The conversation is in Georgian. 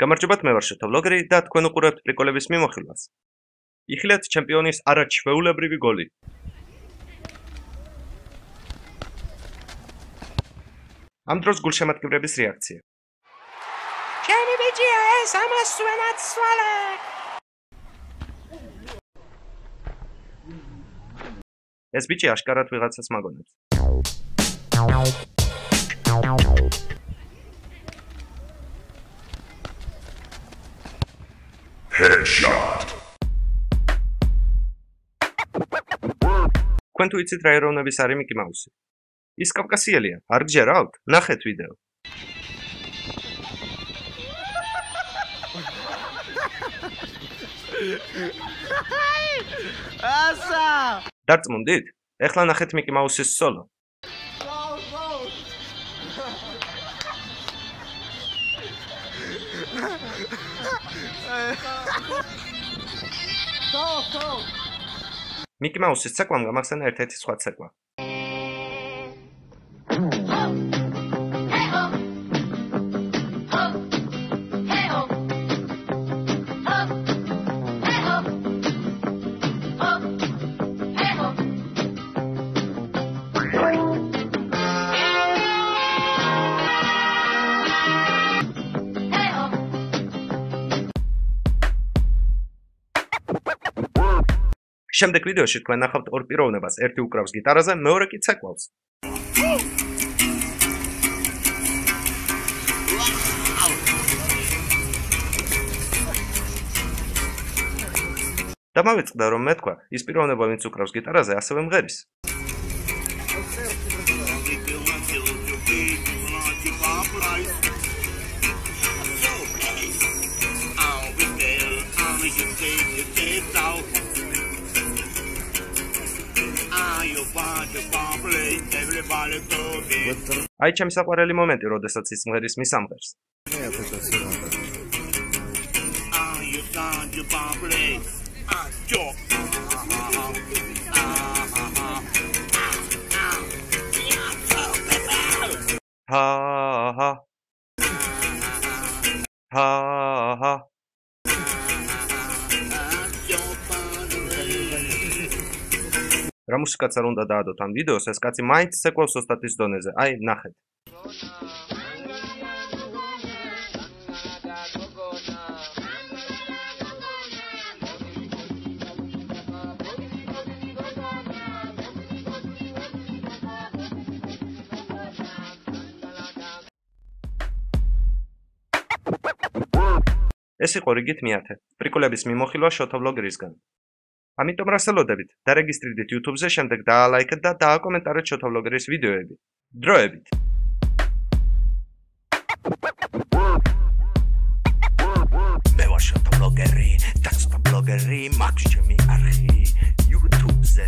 გამარჯობათ, მე ვარ შოთაბლოგერი და თქვენ უყურებთ პრიკოლების მიმოხილვას. იხილეთ ჩემპიონის არაჩვეულებრივი გოლი. ამ დროს გულშემატკივრების რეაქცია. ჩემი ბიჭია, ეს ამასვე მაცვალე! ეს ბიჭი აშკარად ვიღაცას მაგონებს. Headshot. თქვენ თუ იცით რა ეროვნების არის მიკი მაუსი? ის კავკასიელია, არ გჯერავთ? ნახეთ ვიდეო. ასა! დარწმუნდით? ეხლა ნახეთ მიკი მაუსის სოლო. მიკი მაუსის ცეკვამ გამახსენა ერთ-ერთი სხვა ცეკვა. შემდეგ ვიდეოში თქვენ ნახავთ ორ პიროვნებას, ერთი უკრავს გიტარაზე, მეორე კი ცეკვავს. და მოვიწყდა რომ მეთქვა, ის პიროვნება ვინც უკრავს გიტარაზე, ასევე მღერის. აი ჩემი საყვარელი მომენტი, როდესაც ის მღერის მის ამღერს. რა მუსიკაც არ უნდა დაადოთ ამ ვიდეოს, ეს კაცი მაინც ცეკვავს ოსტატის დონეზე. აი, ნახეთ. ეს იყო რიგით მე-10 პრიკოლების მიმოხილვა შოთაბლოგერისგან. ამიტომ რასელოდებით, დარეგისტრირდით YouTube-ზე, შემდეგ დაალაიქეთ და დააკომენტარეთ შოთაბლოგერის ვიდეოები. დროებით. მე ვარ შოთაბლოგერი, და შოთაბლოგერი მაქვს ჩემი არხი YouTube-ზე.